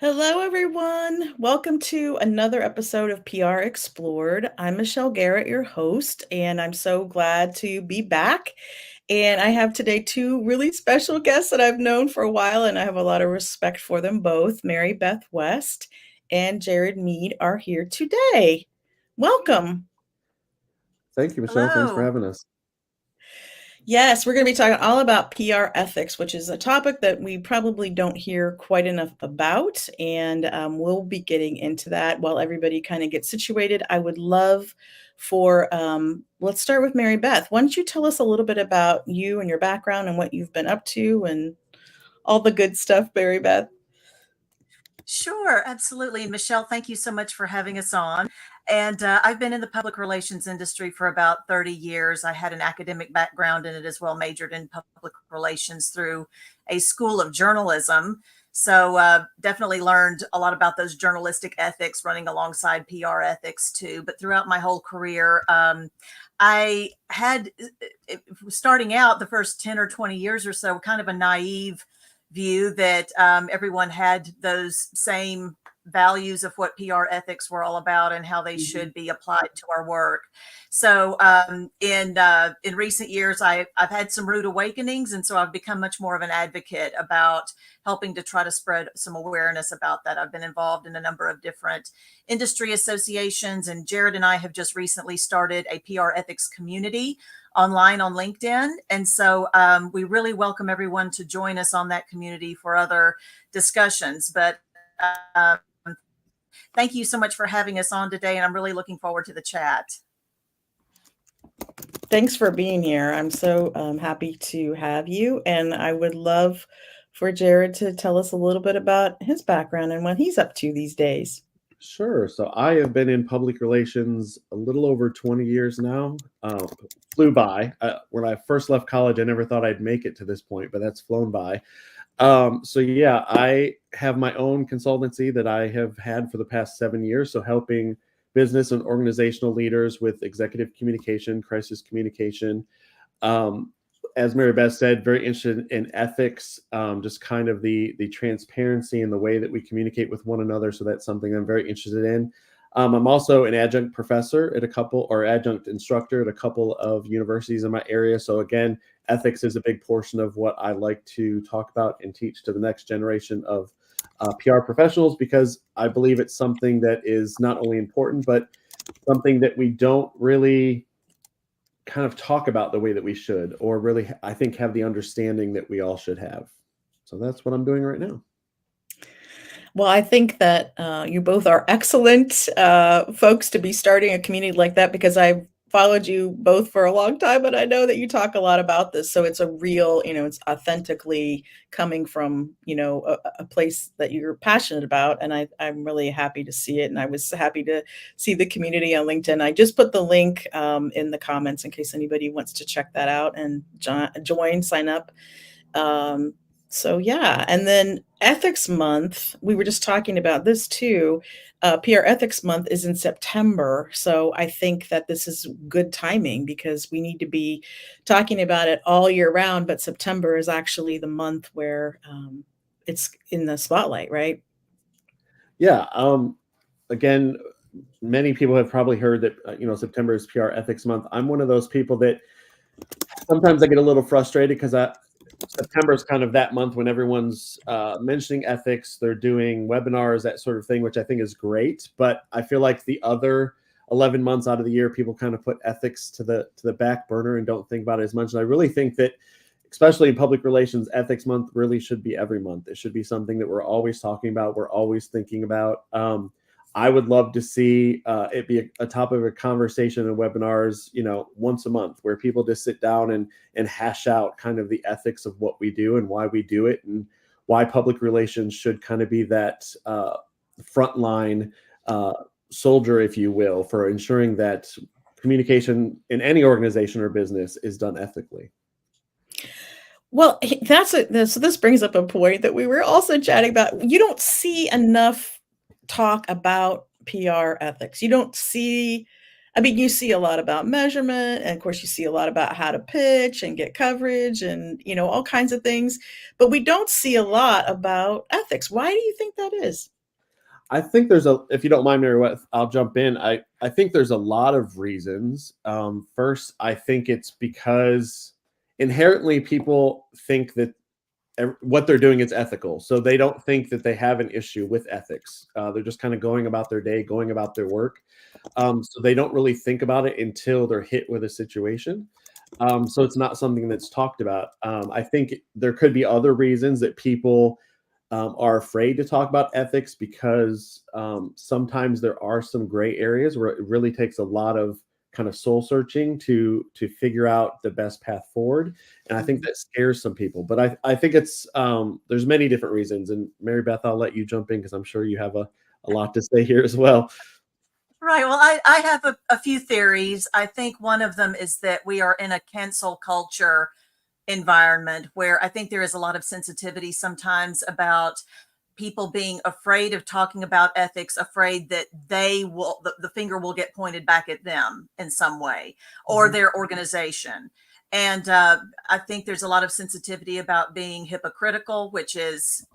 Hello, everyone. Welcome to another episode of PR Explored. I'm Michelle Garrett, your host, and I'm so glad to be back. And I have today two really special guests that I've known for a while, and I have a lot of respect for them both. Mary Beth West and Jared Mead are here today. Welcome. Thank you, Michelle. Thanks for Hello. having us. Yes, we're going to be talking all about PR ethics, which is a topic that we probably don't hear quite enough about. And we'll be getting into that while everybody kind of gets situated. I would love let's start with Mary Beth. Why don't you tell us a little bit about you and your background and what you've been up to and all the good stuff, Mary Beth? Sure, absolutely. Michelle, thank you so much for having us on. And I've been in the public relations industry for about 30 years. I had an academic background in it as well, majored in public relations through a school of journalism. So definitely learned a lot about those journalistic ethics running alongside PR ethics too. But throughout my whole career, I had, starting out the first 10 or 20 years or so, kind of a naive view that everyone had those same values of what PR ethics were all about and how they should be applied to our work. So in recent years, I've had some rude awakenings, and so I've become much more of an advocate about helping to try to spread some awareness about that. I've been involved in a number of different industry associations, and Jared and I have just recently started a PR ethics community online on LinkedIn. And so we really welcome everyone to join us on that community for other discussions. But thank you so much for having us on today. And I'm really looking forward to the chat. Thanks for being here. I'm so happy to have you. And I would love for Jared to tell us a little bit about his background and what he's up to these days. Sure. So I have been in public relations a little over 20 years now. Flew by. When I first left college, I never thought I'd make it to this point, but that's flown by. So yeah, I have my own consultancy that I have had for the past 7 years. So helping business and organizational leaders with executive communication, crisis communication. As Mary Beth said, very interested in ethics, just kind of the transparency and the way that we communicate with one another. So that's something I'm very interested in. I'm also an adjunct professor at adjunct instructor at a couple of universities in my area. So again, ethics is a big portion of what I like to talk about and teach to the next generation of PR professionals, because I believe it's something that is not only important, but something that we don't really kind of talk about the way that we should, or really, I think, have the understanding that we all should have. So that's what I'm doing right now. Well, I think that you both are excellent folks to be starting a community like that, because I've followed you both for a long time and I know that you talk a lot about this. So it's a real, it's authentically coming from, a place that you're passionate about. And I'm really happy to see it. And I was happy to see the community on LinkedIn. I just put the link in the comments in case anybody wants to check that out and join, sign up. So yeah, and then Ethics Month, we were just talking about this too. PR Ethics Month is in September, so I think that this is good timing because we need to be talking about it all year round, but September is actually the month where it's in the spotlight, right? Yeah. Again, many people have probably heard that September is PR Ethics Month. I'm one of those people that sometimes I get a little frustrated because September is kind of that month when everyone's mentioning ethics. They're doing webinars, that sort of thing, which I think is great. But I feel like the other 11 months out of the year, people kind of put ethics to the back burner and don't think about it as much. And I really think that, especially in public relations, Ethics Month really should be every month. It should be something that we're always talking about, we're always thinking about. I would love to see it be a topic of a conversation in webinars, once a month, where people just sit down and hash out kind of the ethics of what we do and why we do it, and why public relations should kind of be that frontline soldier, if you will, for ensuring that communication in any organization or business is done ethically. Well, so this brings up a point that we were also chatting about. You don't see enough talk about PR ethics. You don't see I mean, you see a lot about measurement, and of course, you see a lot about how to pitch and get coverage and, all kinds of things, but we don't see a lot about ethics. Why do you think that is? I think if you don't mind, Mary, I'll jump in. I think there's a lot of reasons. First, I think it's because inherently people think that what they're doing is ethical. So they don't think that they have an issue with ethics. They're just kind of going about their day, going about their work. So they don't really think about it until they're hit with a situation. So it's not something that's talked about. I think there could be other reasons that people are afraid to talk about ethics because sometimes there are some gray areas where it really takes a lot of kind of soul searching to figure out the best path forward. And I think that scares some people. But I think it's there's many different reasons. And Mary Beth, I'll let you jump in because I'm sure you have a lot to say here as well. Right. Well, I have a few theories. I think one of them is that we are in a cancel culture environment where I think there is a lot of sensitivity sometimes about people being afraid of talking about ethics, afraid that the finger will get pointed back at them in some way or their organization. And I think there's a lot of sensitivity about being hypocritical, which is,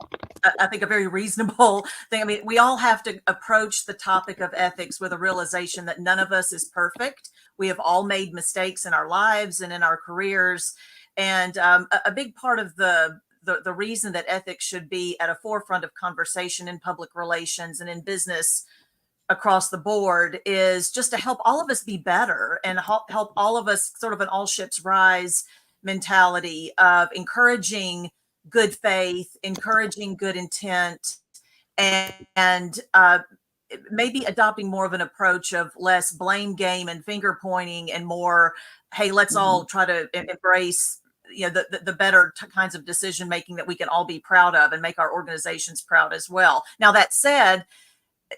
I think, a very reasonable thing. I mean, we all have to approach the topic of ethics with a realization that none of us is perfect. We have all made mistakes in our lives and in our careers. And a big part of the reason that ethics should be at a forefront of conversation in public relations and in business across the board is just to help all of us be better and help all of us sort of an all ships rise mentality of encouraging good faith, encouraging good intent, and maybe adopting more of an approach of less blame game and finger pointing and more, hey, let's all try to embrace the better kinds of decision making that we can all be proud of and make our organizations proud as well. Now, that said,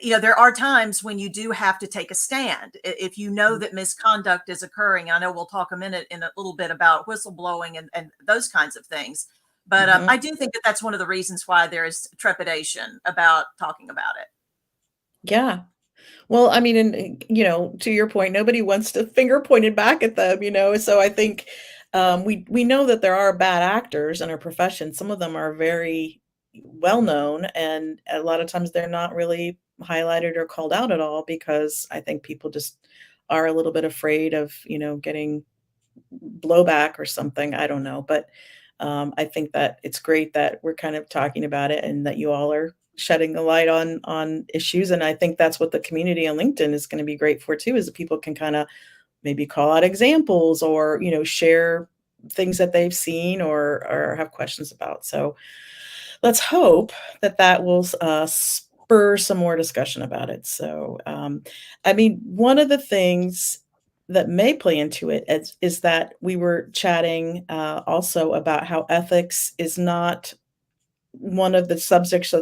there are times when you do have to take a stand. If you know that misconduct is occurring, I know we'll talk in a little bit about whistleblowing and those kinds of things. But I do think that that's one of the reasons why there is trepidation about talking about it. Yeah. Well, I mean, and, to your point, nobody wants to finger pointed back at them, so I think we know that there are bad actors in our profession. Some of them are very well known, and a lot of times they're not really highlighted or called out at all because I think people just are a little bit afraid of, getting blowback or something. I don't know, but I think that it's great that we're kind of talking about it and that you all are shedding the light on issues. And I think that's what the community on LinkedIn is going to be great for too, is that people can kind of maybe call out examples or share things that they've seen or have questions about. So let's hope that that will spur some more discussion about it. So I mean, one of the things that may play into it is that we were chatting also about how ethics is not one of the subjects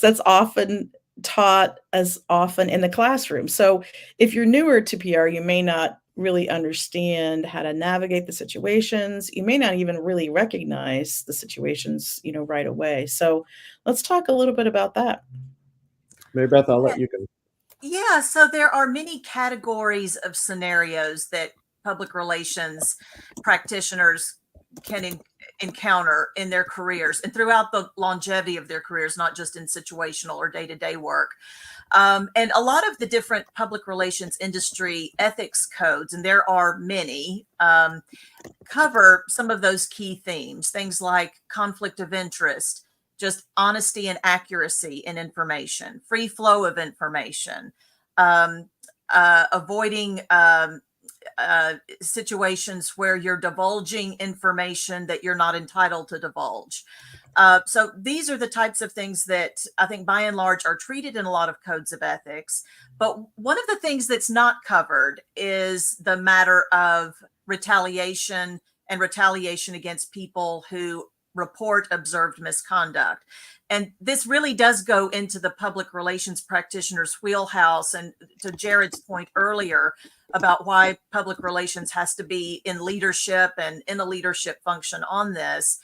that's often taught as often in the classroom. So if you're newer to PR, you may not really understand how to navigate the situations. You may not even really recognize the situations, right away. So let's talk a little bit about that. Mary Beth, I'll let you go. Yeah, so there are many categories of scenarios that public relations practitioners can encounter in their careers and throughout the longevity of their careers, not just in situational or day-to-day work. And a lot of the different public relations industry ethics codes, and there are many, cover some of those key themes, things like conflict of interest, just honesty and accuracy in information, free flow of information, avoiding situations where you're divulging information that you're not entitled to divulge. So these are the types of things that I think by and large are treated in a lot of codes of ethics. But one of the things that's not covered is the matter of retaliation and retaliation against people who report observed misconduct. And this really does go into the public relations practitioner's wheelhouse. And to Jared's point earlier about why public relations has to be in leadership and in a leadership function on this,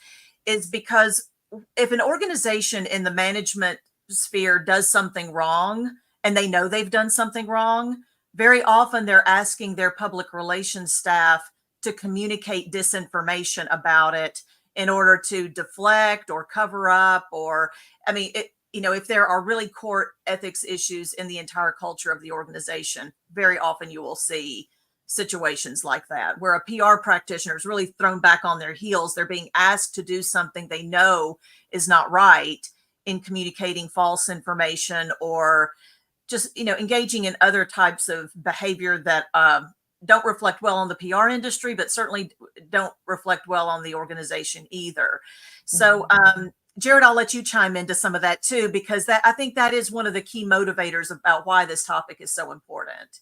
is because if an organization in the management sphere does something wrong and they know they've done something wrong, very often they're asking their public relations staff to communicate disinformation about it in order to deflect or cover up, or, I mean, if there are really core ethics issues in the entire culture of the organization, very often you will see situations like that where a PR practitioner is really thrown back on their heels. They're being asked to do something they know is not right in communicating false information, or just engaging in other types of behavior that don't reflect well on the PR industry, but certainly don't reflect well on the organization either. So Jared, I'll let you chime into some of that too, because I think that is one of the key motivators about why this topic is so important.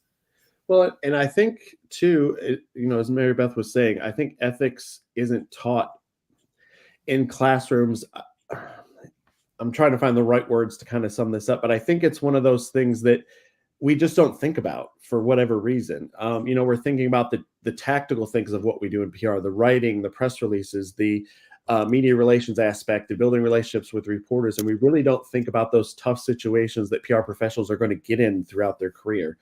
Well, and I think too, as Mary Beth was saying, I think ethics isn't taught in classrooms. I'm trying to find the right words to kind of sum this up, but I think it's one of those things that we just don't think about for whatever reason. We're thinking about the tactical things of what we do in PR, the writing, the press releases, the media relations aspect, the building relationships with reporters, and we really don't think about those tough situations that PR professionals are going to get in throughout their career.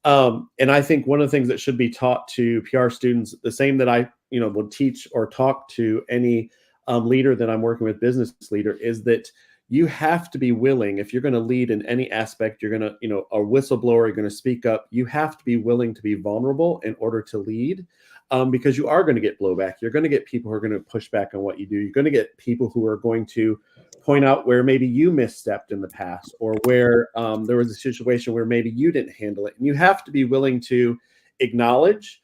And I think one of the things that should be taught to PR students, the same that I will teach or talk to any leader that I'm working with, business leader, is that you have to be willing, if you're going to lead in any aspect, you're going to, a whistleblower, you're going to speak up, you have to be willing to be vulnerable in order to lead, because you are going to get blowback. You're going to get people who are going to push back on what you do. You're going to get people who are going to point out where maybe you misstepped in the past, or where there was a situation where maybe you didn't handle it. And you have to be willing to acknowledge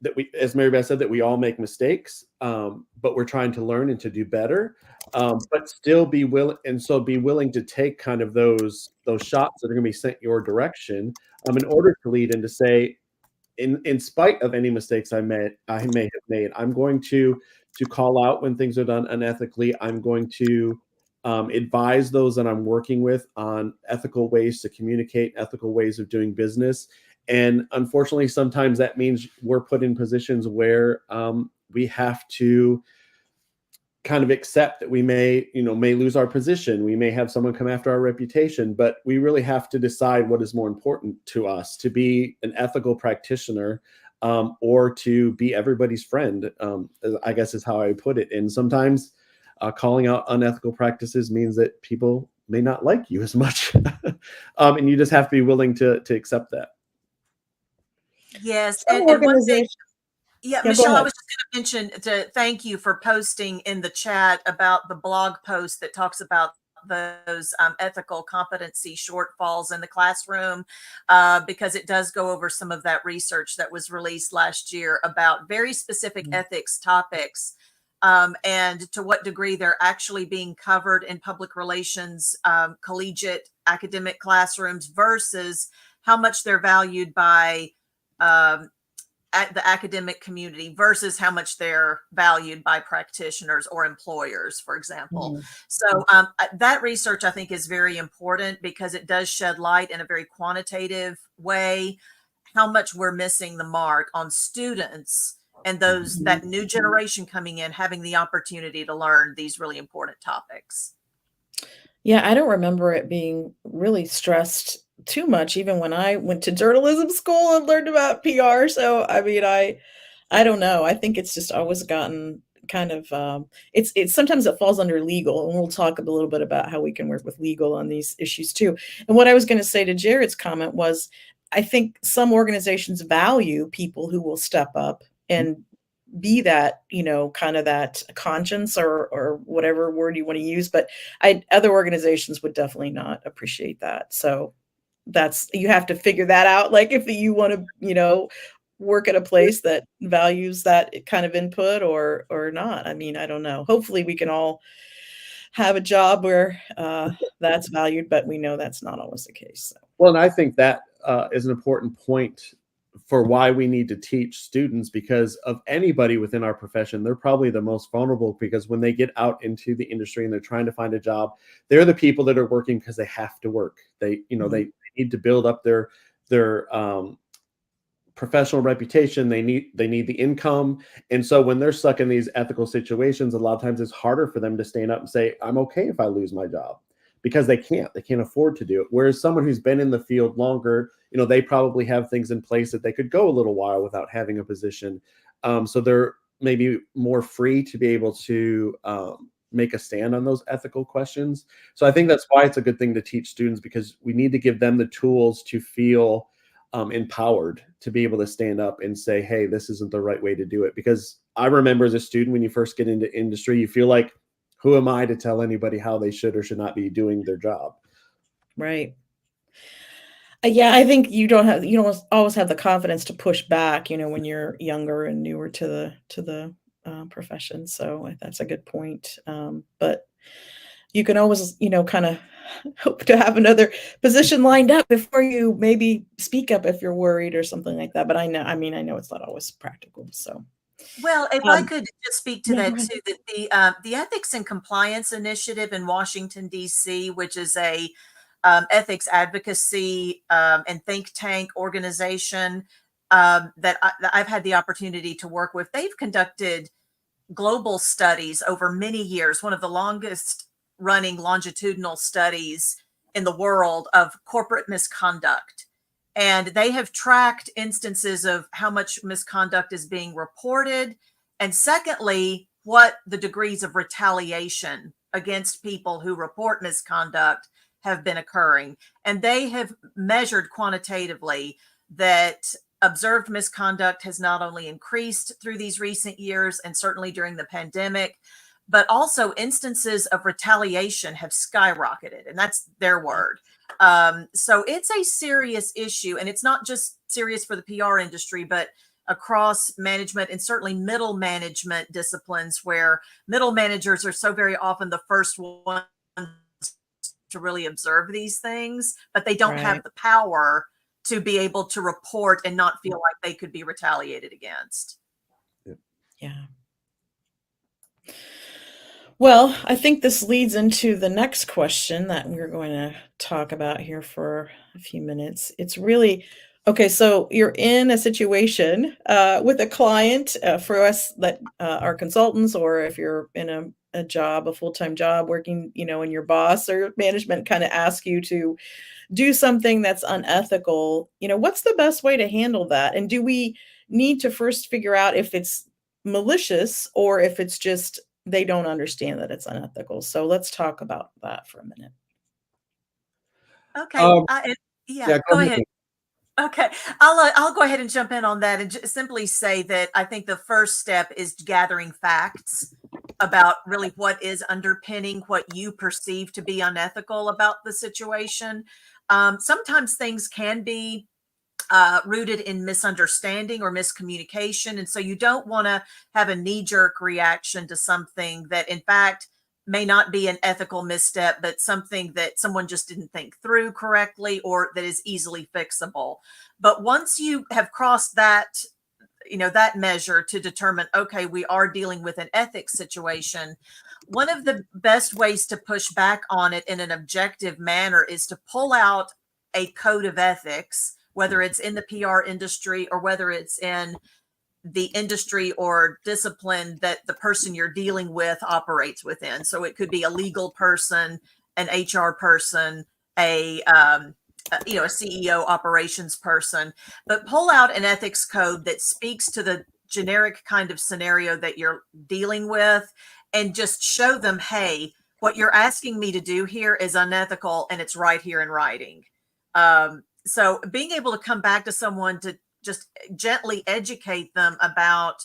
that we, as Mary Beth said, that we all make mistakes, but we're trying to learn and to do better, but still be willing. And so be willing to take kind of those shots that are going to be sent your direction, in order to lead and to say, in spite of any mistakes I may have made, I'm going to call out when things are done unethically. I'm going to advise those that I'm working with on ethical ways to communicate, ethical ways of doing business. And unfortunately, sometimes that means we're put in positions where we have to kind of accept that we may lose our position. We may have someone come after our reputation, but we really have to decide what is more important to us, to be an ethical practitioner, or to be everybody's friend, I guess is how I put it. And sometimes calling out unethical practices means that people may not like you as much. And you just have to be willing to accept that. Yes. Some And one thing, organizations. yeah, Yeah, go Michelle, I ahead. was just going to mention to thank you for posting in the chat about the blog post that talks about those ethical competency shortfalls in the classroom, because it does go over some of that research that was released last year about very specific ethics topics, and to what degree they're actually being covered in public relations collegiate academic classrooms versus how much they're valued by at the academic community versus how much they're valued by practitioners or employers, for example. Mhm. So that research, I think, is very important because it does shed light in a very quantitative way how much we're missing the mark on students and those that new generation coming in having the opportunity to learn these really important topics. Yeah, I don't remember it being really stressed too much even when I went to journalism school and learned about PR, so, I mean, I don't know, I think it's just always gotten kind of, it's sometimes it falls under legal, and we'll talk a little bit about how we can work with legal on these issues too, and what I was gonna say to Jared's comment was, I think some organizations value people who will step up and be that, kind of that conscience or whatever word you want to use. But other organizations would definitely not appreciate that. So you have to figure that out. Like if you want to, work at a place that values that kind of input or not. I mean, I don't know. Hopefully we can all have a job where that's valued, but we know that's not always the case. So. Well, and I think that is an important point for why we need to teach students, because of anybody within our profession, they're probably the most vulnerable, because when they get out into the industry and they're trying to find a job, they're the people that are working because they have to work. They need to build up their professional reputation. They need the income. And so when they're stuck in these ethical situations, a lot of times it's harder for them to stand up and say, I'm okay if I lose my job. because they can't afford to do it. Whereas someone who's been in the field longer, they probably have things in place that they could go a little while without having a position. So they're maybe more free to be able to make a stand on those ethical questions. So I think that's why it's a good thing to teach students, because we need to give them the tools to feel empowered to be able to stand up and say, hey, this isn't the right way to do it. Because I remember as a student, when you first get into industry, you feel like, who am I to tell anybody how they should or should not be doing their job? Right. Yeah, I think you don't always have the confidence to push back, when you're younger and newer to the profession. So that's a good point. But you can always, kind of hope to have another position lined up before you maybe speak up if you're worried or something like that. But I know it's not always practical. So, Well, if I um, could just speak to yeah, go that ahead. too, that the Ethics and Compliance Initiative in Washington, D.C., which is a ethics advocacy and think tank organization that I've had the opportunity to work with, they've conducted global studies over many years, one of the longest running longitudinal studies in the world of corporate misconduct. And they have tracked instances of how much misconduct is being reported. And secondly, what the degrees of retaliation against people who report misconduct have been occurring. And they have measured quantitatively that observed misconduct has not only increased through these recent years and certainly during the pandemic, but also instances of retaliation have skyrocketed. And that's their word. So it's a serious issue. And it's not just serious for the PR industry, but across management and certainly middle management disciplines, where middle managers are so very often the first ones to really observe these things, but they don't have Right. the power to be able to report and not feel like they could be retaliated against. Yeah. Well, I think this leads into the next question that we're going to talk about here for a few minutes. It's really okay. So you're in a situation with a client, for us that are consultants, or if you're in a job, a full time job working, and your boss or management kind of ask you to do something that's unethical. What's the best way to handle that? And do we need to first figure out if it's malicious or if it's just they don't understand that it's unethical? So let's talk about that for a minute. Okay. Um, Yeah, yeah, go go ahead. ahead. Okay, I'll go ahead and jump in on that and just simply say that I think the first step is gathering facts about really what is underpinning what you perceive to be unethical about the situation. Sometimes things can be rooted in misunderstanding or miscommunication. And so you don't want to have a knee jerk reaction to something that, in fact, may not be an ethical misstep, but something that someone just didn't think through correctly or that is easily fixable. But once you have crossed that, that measure to determine, okay, we are dealing with an ethics situation, one of the best ways to push back on it in an objective manner is to pull out a code of ethics, whether it's in the PR industry or whether it's in the industry or discipline that the person you're dealing with operates within. So it could be a legal person, an HR person, a CEO operations person, but pull out an ethics code that speaks to the generic kind of scenario that you're dealing with and just show them, hey, what you're asking me to do here is unethical and it's right here in writing. So being able to come back to someone to just gently educate them about,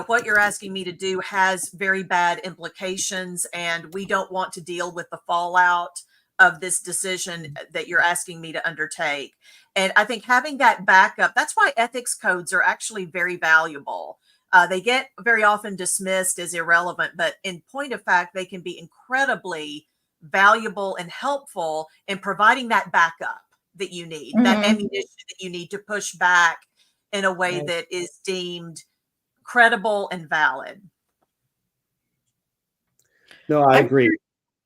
what you're asking me to do has very bad implications and we don't want to deal with the fallout of this decision that you're asking me to undertake. And I think having that backup, that's why ethics codes are actually very valuable. They get very often dismissed as irrelevant, but in point of fact, they can be incredibly valuable and helpful in providing that backup that you need, that Mhm. ammunition that you need to push back in a way Right. that is deemed credible and valid. No, I I'm agree. curi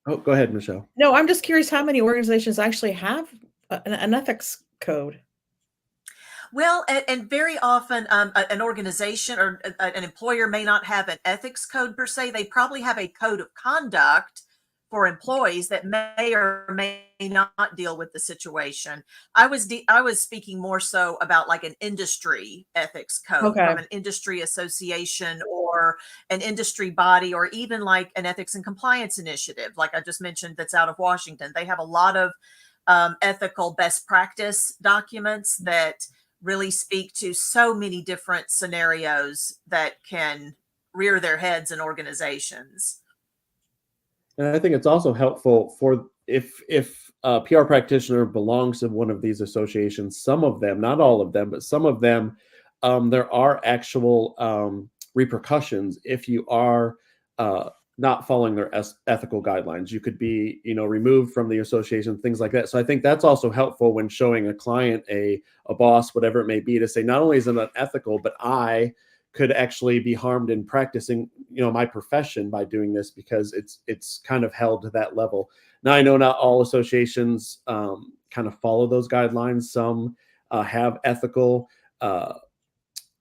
Oh, go ahead, Michelle. No, I'm just curious how many organizations actually have an ethics code. Well, and very often an organization or an employer may not have an ethics code per se. They probably have a code of conduct for employees that may or may not deal with the situation. I was speaking more so about like an industry ethics code Okay. from an industry association or an industry body, or even like an ethics and compliance initiative, like I just mentioned, that's out of Washington. They have a lot of ethical best practice documents that really speak to so many different scenarios that can rear their heads in organizations. And I think it's also helpful for if a PR practitioner belongs to one of these associations, some of them, not all of them, but some of them, there are actual repercussions if you are not following their ethical guidelines. You could be, removed from the association, things like that. So I think that's also helpful when showing a client, a boss, whatever it may be, to say not only is it unethical, but I could actually be harmed in practicing, my profession by doing this, because it's kind of held to that level. Now, I know not all associations kind of follow those guidelines. Some have ethical, uh,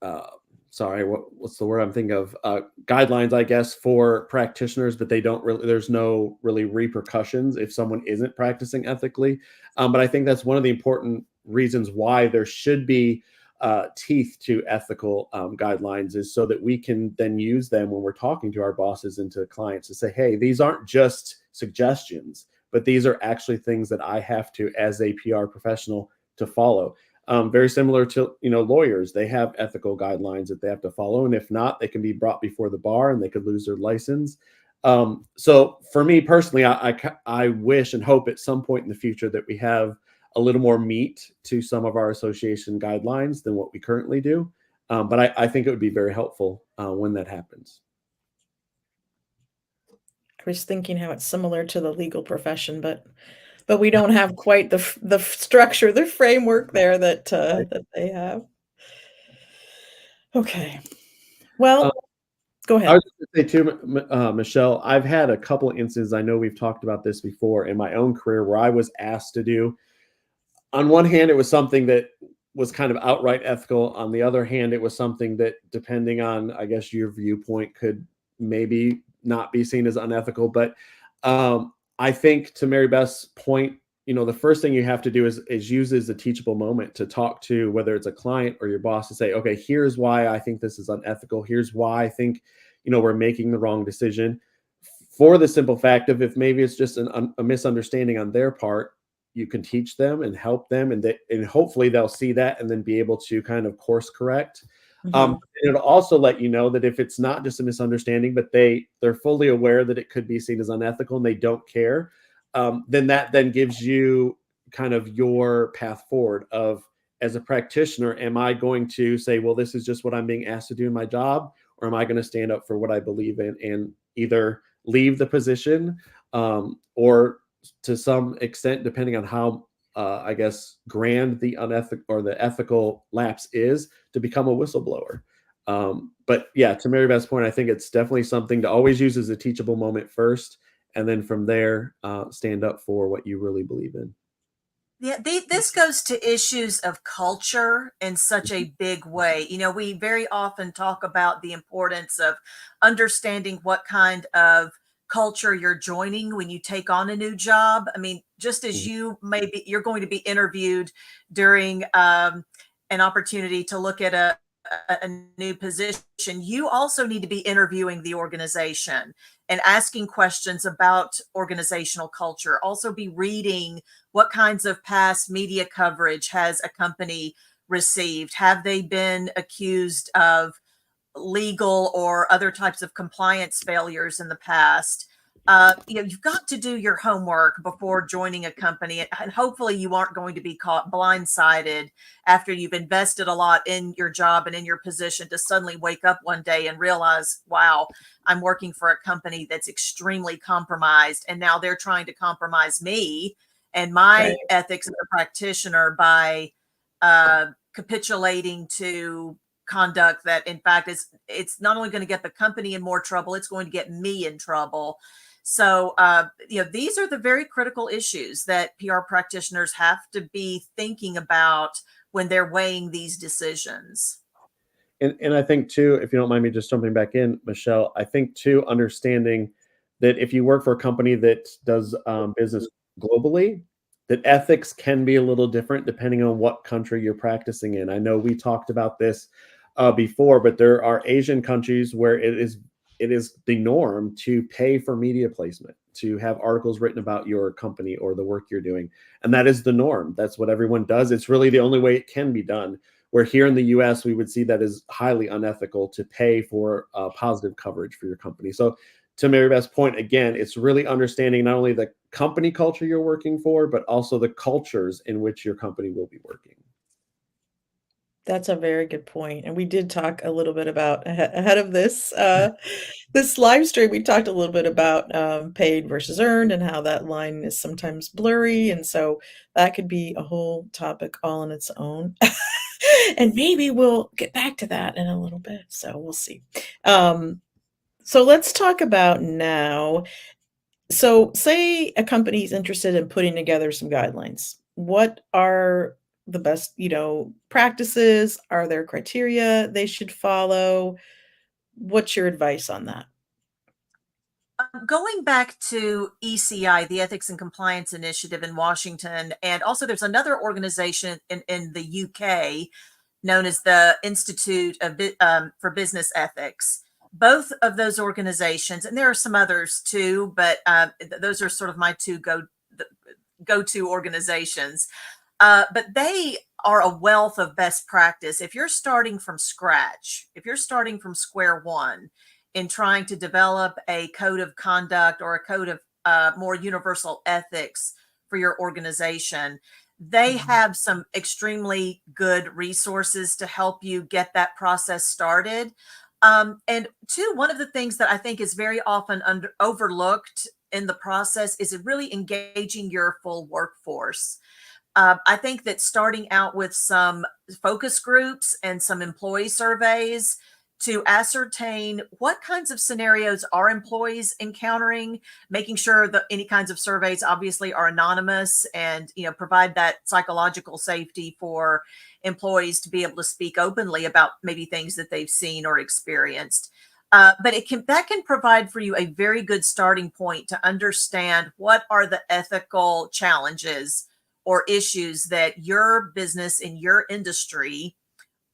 uh, sorry, what's the word I'm thinking of? Guidelines, I guess, for practitioners, but they don't really, there's no really repercussions if someone isn't practicing ethically. But I think that's one of the important reasons why there should be teeth to ethical guidelines, is so that we can then use them when we're talking to our bosses and to clients to say, hey, these aren't just suggestions, but these are actually things that I have to, as a PR professional, to follow. Very similar to, lawyers, they have ethical guidelines that they have to follow, and if not, they can be brought before the bar and they could lose their license. So for me personally, I wish and hope at some point in the future that we have a little more meat to some of our association guidelines than what we currently do. But I think it would be very helpful when that happens. I was thinking how it's similar to the legal profession, but we don't have quite the structure, the framework there that they have. Okay. Well, go I ahead. was going to say too, Michelle, I've had a couple of instances, I know we've talked about this before, in my own career where I was asked to do, on one hand, it was something that was kind of outright ethical. On the other hand, it was something that, depending on, I guess, your viewpoint, could maybe not be seen as unethical. But I think, to Mary Beth's point, the first thing you have to do is use as a teachable moment to talk to, whether it's a client or your boss, to say, okay, here's why I think this is unethical. Here's why I think, we're making the wrong decision. For the simple fact of, if maybe it's just a misunderstanding on their part, you can teach them and help them, and hopefully they'll see that and then be able to kind of course correct. Mhm. It'll also let you know that if it's not just a misunderstanding, but they're fully aware that it could be seen as unethical and they don't care, then that then gives you kind of your path forward of, as a practitioner, am I going to say, well, this is just what I'm being asked to do in my job, or am I going to stand up for what I believe in and either leave the position, or to some extent, depending on how I guess grand the unethical or the ethical lapse is, to become a whistleblower. But yeah, to Mary Beth's point, I think it's definitely something to always use as a teachable moment first, and then from there, stand up for what you really believe in. Yeah, this goes to issues of culture in such a big way. We very often talk about the importance of understanding what kind of culture you're joining when you take on a new job. I mean, just as you're going to be interviewed during an opportunity to look at a new position, you also need to be interviewing the organization and asking questions about organizational culture. Also be reading what kinds of past media coverage has a company received. Have they been accused of legal or other types of compliance failures in the past? You've got to do your homework before joining a company, and hopefully you aren't going to be caught blindsided after you've invested a lot in your job and in your position, to suddenly wake up one day and realize, wow, I'm working for a company that's extremely compromised, and now they're trying to compromise me and Right. my ethics as a practitioner by capitulating to conduct that, in fact, it's not only going to get the company in more trouble, it's going to get me in trouble. So these are the very critical issues that PR practitioners have to be thinking about when they're weighing these decisions. And I think too, if you don't mind me just jumping back in, Michelle, I think too, understanding that if you work for a company that does business globally, that ethics can be a little different depending on what country you're practicing in. I know we talked about this before, but there are Asian countries where it is the norm to pay for media placement, to have articles written about your company or the work you're doing. And that is the norm. That's what everyone does. It's really the only way it can be done. Where here in the US, we would see that as highly unethical to pay for positive coverage for your company. So to Mary Beth's point, again, it's really understanding not only the company culture you're working for, but also the cultures in which your company will be working. That's a very good point, and we did talk a little bit about ahead of this, this live stream, we talked a little bit about, paid versus earned and how that line is sometimes blurry, and so that could be a whole topic all on its own. And maybe we'll get back to that in a little bit, so we'll see. So let's talk about now. So say a company is interested in putting together some guidelines. What are the best, practices? Are there criteria they should follow? What's your advice on that? Going back to ECI, the Ethics and Compliance Initiative in Washington, and also there's another organization in the UK known as the Institute of for Business Ethics. Both of those organizations, and there are some others too, but those are sort of my two go-to organizations. But they are a wealth of best practice. If you're starting from scratch, if you're starting from square one in trying to develop a code of conduct or a code of more universal ethics for your organization, they have some extremely good resources to help you get that process started. And two, one of the things that I think is very often overlooked in the process is really engaging your full workforce. I think that starting out with some focus groups and some employee surveys to ascertain what kinds of scenarios are employees encountering, making sure that any kinds of surveys obviously are anonymous and provide that psychological safety for employees to be able to speak openly about maybe things that they've seen or experienced. But that can provide for you a very good starting point to understand what are the ethical challenges or issues that your business in your industry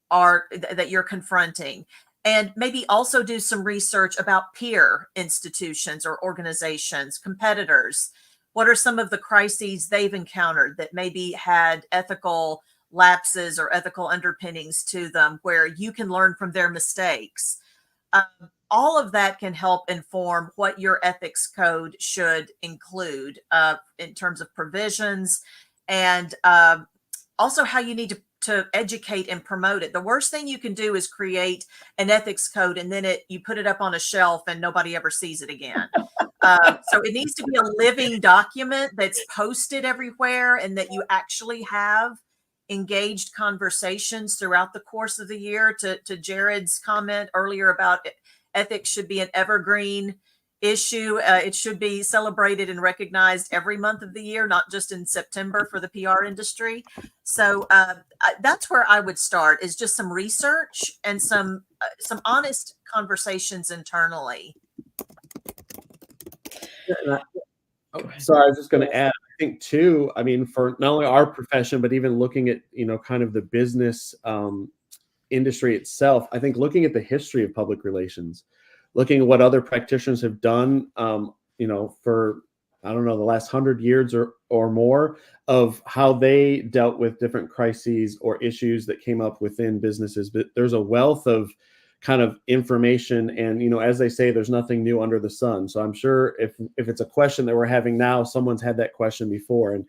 that you're confronting, and maybe also do some research about peer institutions or organizations, competitors. What are some of the crises they've encountered that maybe had ethical lapses or ethical underpinnings to them where you can learn from their mistakes? All of that can help inform what your ethics code should include in terms of provisions, and also how you need to educate and promote it. The worst thing you can do is create an ethics code and then you put it up on a shelf and nobody ever sees it again. So it needs to be a living document that's posted everywhere and that you actually have engaged conversations throughout the course of the year. To Jared's comment earlier about ethics should be an evergreen issue. It should be celebrated and recognized every month of the year, not just in September for the PR industry. So that's where I would start, is just some research and some honest conversations internally. Sorry, I was just going to add, I think too, I mean, for not only our profession, but even looking at, kind of the business industry itself, I think looking at the history of public relations, looking at what other practitioners have done, for, I don't know, the last 100 years or more, of how they dealt with different crises or issues that came up within businesses. But there's a wealth of kind of information, and as they say, there's nothing new under the sun. So I'm sure if it's a question that we're having now, someone's had that question before. And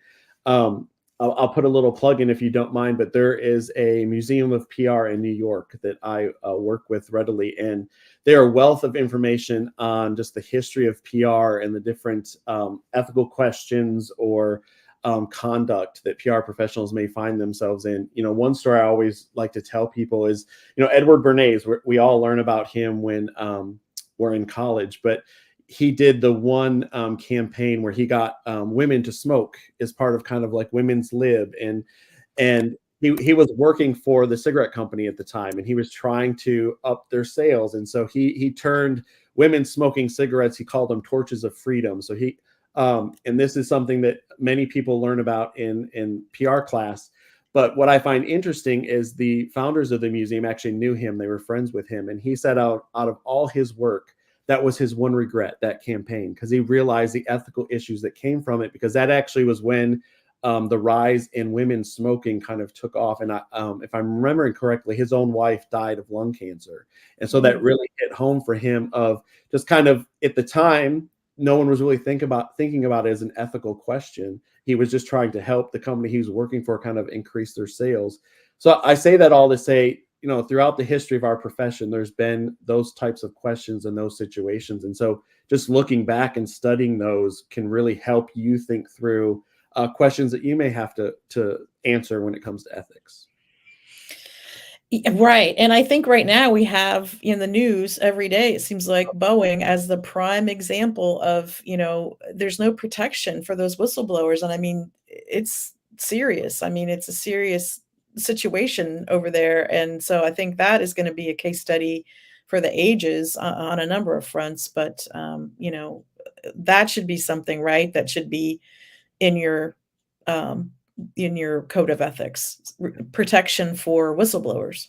I'll put a little plug in if you don't mind, but there is a Museum of PR in New York that I work with readily, and they're a wealth of information on just the history of PR and the different ethical questions or conduct that PR professionals may find themselves in. One story I always like to tell people is, Edward Bernays. We all learn about him when we're in college, but he did the one campaign where he got women to smoke as part of kind of like women's lib, and he was working for the cigarette company at the time, and he was trying to up their sales, and so he turned women smoking cigarettes, he called them torches of freedom. So and this is something that many people learn about in PR class. But what I find interesting is the founders of the museum actually knew him. They were friends with him. And he said out of all his work, that was his one regret, that campaign, because he realized the ethical issues that came from it, because that actually was when the rise in women smoking kind of took off. And if I'm remembering correctly, his own wife died of lung cancer. And so that really hit home for him of just kind of, at the time, no one was really thinking about it as an ethical question. He was just trying to help the company he was working for kind of increase their sales. So I say that all to say, throughout the history of our profession, there's been those types of questions and those situations. And so just looking back and studying those can really help you think through questions that you may have to answer when it comes to ethics. Right. And I think right now we have in the news every day, it seems like Boeing as the prime example of, there's no protection for those whistleblowers. And I mean, it's serious. I mean, it's a serious situation over there. And so I think that is going to be a case study for the ages on a number of fronts. But, that should be something, right? That should be in your code of ethics, protection for whistleblowers.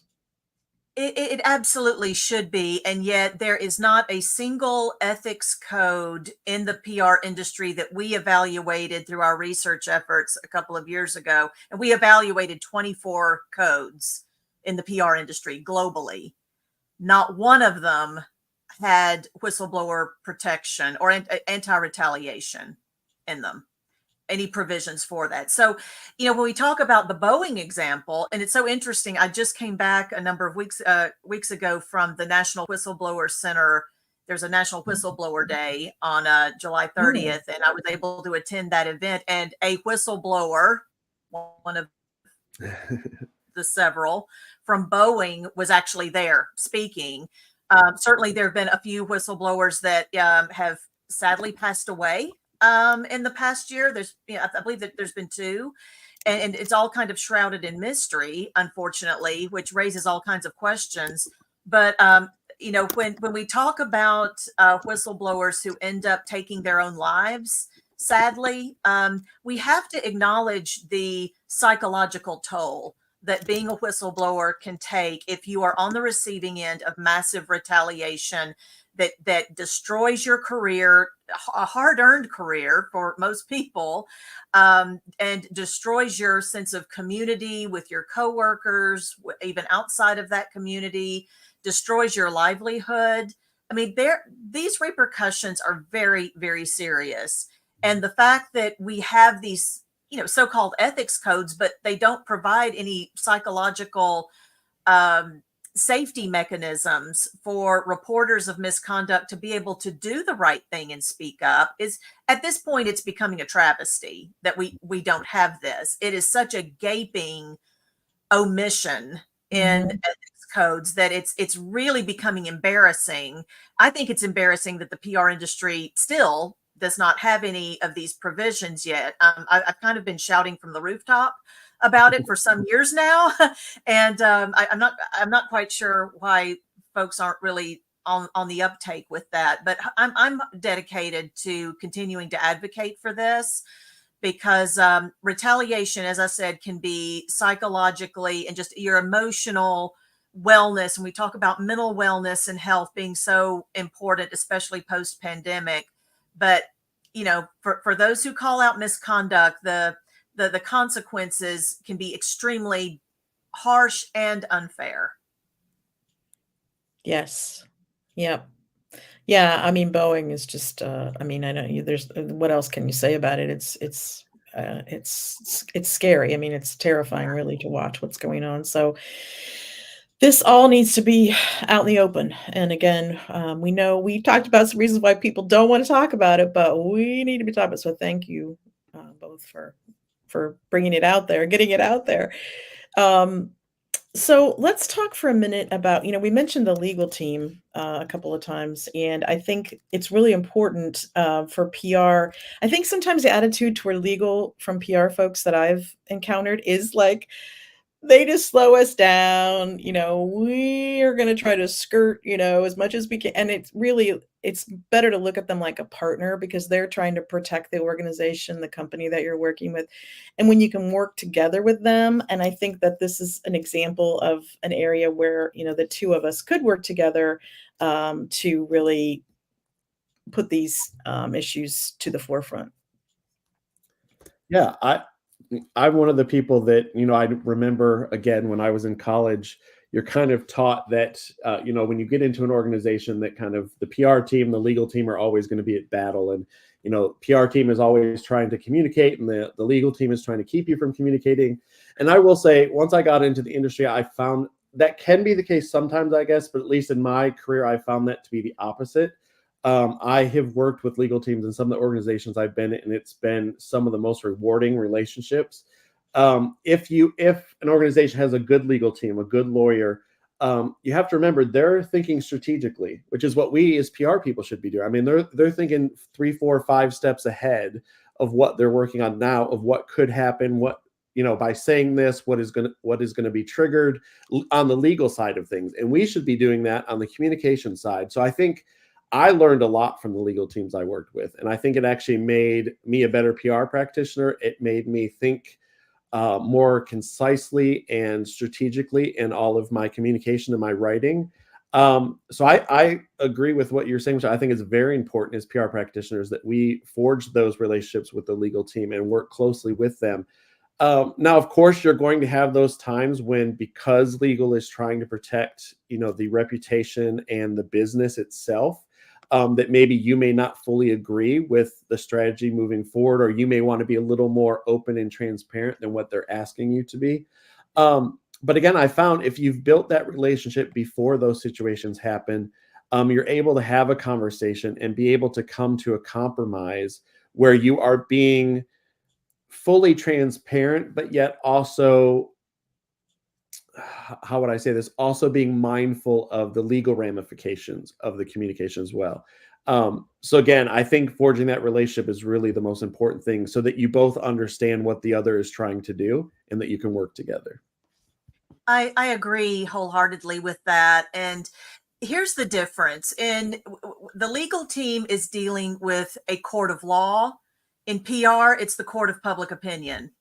It absolutely should be. And yet there is not a single ethics code in the PR industry that we evaluated through our research efforts a couple of years ago. And we evaluated 24 codes in the PR industry globally. Not one of them had whistleblower protection or anti-retaliation in them, any provisions for that. So, when we talk about the Boeing example, and it's so interesting, I just came back a number of weeks ago from the National Whistleblower Center. There's a National Whistleblower Day on July 30th, and I was able to attend that event. And a whistleblower, one of the several from Boeing, was actually there speaking. Certainly, there have been a few whistleblowers that have sadly passed away in the past year. There's, I believe that there's been two, and it's all kind of shrouded in mystery, unfortunately, which raises all kinds of questions. But when we talk about whistleblowers who end up taking their own lives, sadly, we have to acknowledge the psychological toll that being a whistleblower can take if you are on the receiving end of massive retaliation that destroys your career, a hard-earned career for most people, and destroys your sense of community with your coworkers, even outside of that community, destroys your livelihood. I mean, these repercussions are very, very serious. And the fact that we have these, so-called ethics codes, but they don't provide any psychological safety mechanisms for reporters of misconduct to be able to do the right thing and speak up, is, at this point, it's becoming a travesty that we don't have this. It is such a gaping omission in ethics codes that it's really becoming embarrassing. I think it's embarrassing that the PR industry still does not have any of these provisions yet. I've kind of been shouting from the rooftop about it for some years now, and I'm not quite sure why folks aren't really on the uptake with that. But I'm dedicated to continuing to advocate for this, because retaliation, as I said, can be psychologically and just your emotional wellness. And we talk about mental wellness and health being so important, especially post-pandemic. But for those who call out misconduct, the consequences can be extremely harsh and unfair. Yes. Yep. Yeah. I mean, Boeing is just, I know there's, what else can you say about it? It's scary. I mean, it's terrifying really to watch what's going on. So this all needs to be out in the open. And again, we know we talked about some reasons why people don't want to talk about it, but we need to be talking about it. So thank you both for bringing it out there, getting it out there. So let's talk for a minute about, we mentioned the legal team a couple of times, and I think it's really important for PR. I think sometimes the attitude toward legal from PR folks that I've encountered is like, they just slow us down. We are going to try to skirt, as much as we can. And it's really, it's better to look at them like a partner because they're trying to protect the organization, the company that you're working with. And when you can work together with them, and I think that this is an example of an area where, the two of us could work together to really put these issues to the forefront. Yeah, I'm one of the people that, I remember again when I was in college, you're kind of taught that, when you get into an organization that kind of the PR team, the legal team are always going to be at battle. And, PR team is always trying to communicate and the legal team is trying to keep you from communicating. And I will say, once I got into the industry, I found that can be the case sometimes, I guess, but at least in my career, I found that to be the opposite. I have worked with legal teams in some of the organizations I've been in, and it's been some of the most rewarding relationships. If an organization has a good legal team, a good lawyer, you have to remember they're thinking strategically, which is what we as PR people should be doing. I mean, they're thinking 3, 4, 5 steps ahead of what they're working on now, of what could happen, by saying this, what is going to be triggered on the legal side of things, and we should be doing that on the communication side. So I think I learned a lot from the legal teams I worked with, and I think it actually made me a better PR practitioner. It made me think more concisely and strategically in all of my communication and my writing. So I agree with what you're saying, which I think is very important as PR practitioners, that we forge those relationships with the legal team and work closely with them. Now, of course, you're going to have those times when, because legal is trying to protect, the reputation and the business itself, that maybe you may not fully agree with the strategy moving forward, or you may want to be a little more open and transparent than what they're asking you to be. But again, I found if you've built that relationship before those situations happen, you're able to have a conversation and be able to come to a compromise where you are being fully transparent, but yet also, how would I say this? Also being mindful of the legal ramifications of the communication as well. So again, I think forging that relationship is really the most important thing, so that you both understand what the other is trying to do and that you can work together. I agree wholeheartedly with that. And here's the difference. The legal team is dealing with a court of law. In PR, it's the court of public opinion.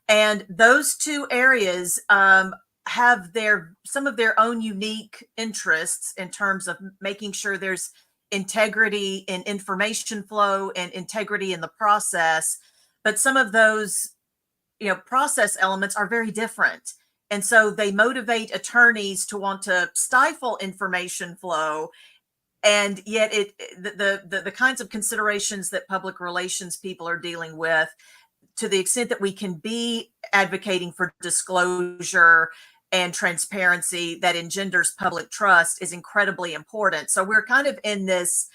And those two areas have some of their own unique interests in terms of making sure there's integrity in information flow and integrity in the process. But some of those, process elements are very different. And so they motivate attorneys to want to stifle information flow. And yet the kinds of considerations that public relations people are dealing with, to the extent that we can be advocating for disclosure and transparency that engenders public trust, is incredibly important. So we're kind of in this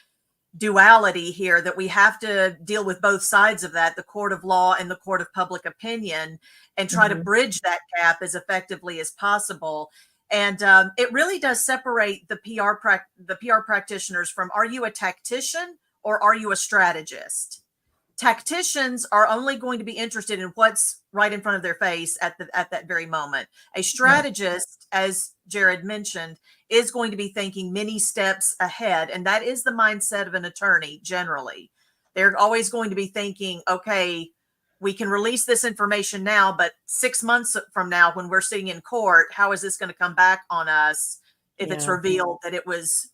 duality here, that we have to deal with both sides of that, the court of law and the court of public opinion, and try to bridge that gap as effectively as possible. And it really does separate the PR practitioners from, are you a tactician or are you a strategist? Tacticians are only going to be interested in what's right in front of their face at that very moment. A strategist, as Jared mentioned, is going to be thinking many steps ahead, and that is the mindset of an attorney generally. They're always going to be thinking, okay, we can release this information now, but 6 months from now, when we're sitting in court, how is this going to come back on us if it's revealed that it was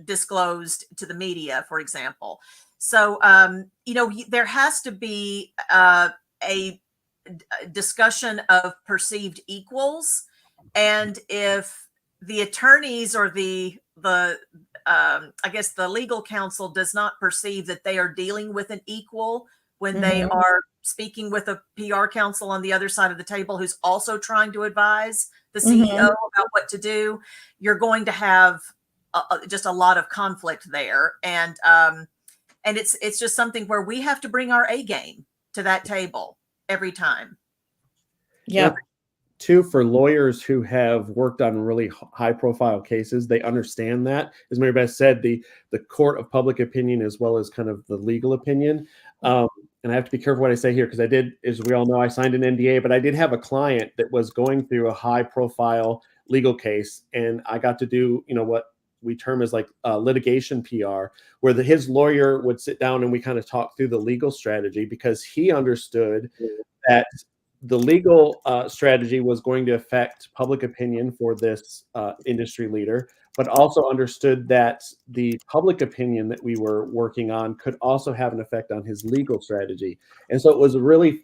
disclosed to the media, for example? So, there has to be a discussion of perceived equals. And if the attorneys or I guess the legal counsel does not perceive that they are dealing with an equal when they are speaking with a PR counsel on the other side of the table who's also trying to advise the CEO about what to do, you're going to have just a lot of conflict there. And it's just something where we have to bring our A game to that table every time. Yeah. Too, for lawyers who have worked on really high profile cases, they understand that. As Mary Beth said, the court of public opinion as well as kind of the legal opinion. And I have to be careful what I say here, because I did, as we all know, I signed an NDA, but I did have a client that was going through a high profile legal case, and I got to do, what we term as like litigation PR, where his lawyer would sit down and we kind of talk through the legal strategy, because he understood that the legal strategy was going to affect public opinion for this industry leader, but also understood that the public opinion that we were working on could also have an effect on his legal strategy. And so it was really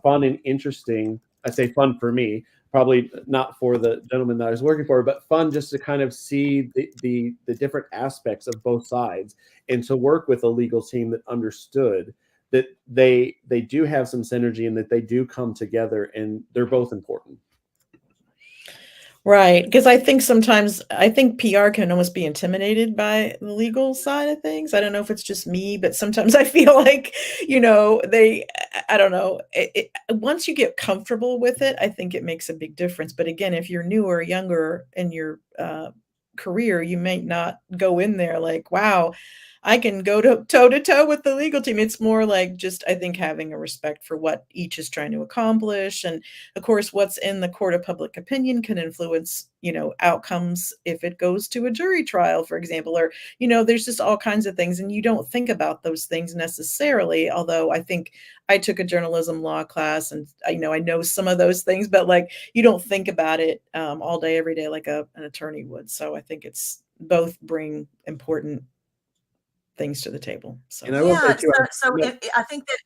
fun and interesting. I say fun for me, probably not for the gentleman that I was working for, but fun just to kind of see the different aspects of both sides, and to work with a legal team that understood that they do have some synergy and that they do come together, and they're both important. Right, because I think sometimes I think PR can almost be intimidated by the legal side of things. I don't know if it's just me, but sometimes I feel like, I don't know. Once you get comfortable with it, I think it makes a big difference. But again, if you're newer, younger in your career, you may not go in there like, wow, I can go toe to toe with the legal team. It's more like just, I think, having a respect for what each is trying to accomplish. And of course, what's in the court of public opinion can influence, outcomes if it goes to a jury trial, for example, or, there's just all kinds of things. And you don't think about those things necessarily. Although I think I took a journalism law class and, I know some of those things, but like, you don't think about it all day, every day, like an attorney would. So I think it's both bring important things to the table. So And I will say Yeah. too, I think that,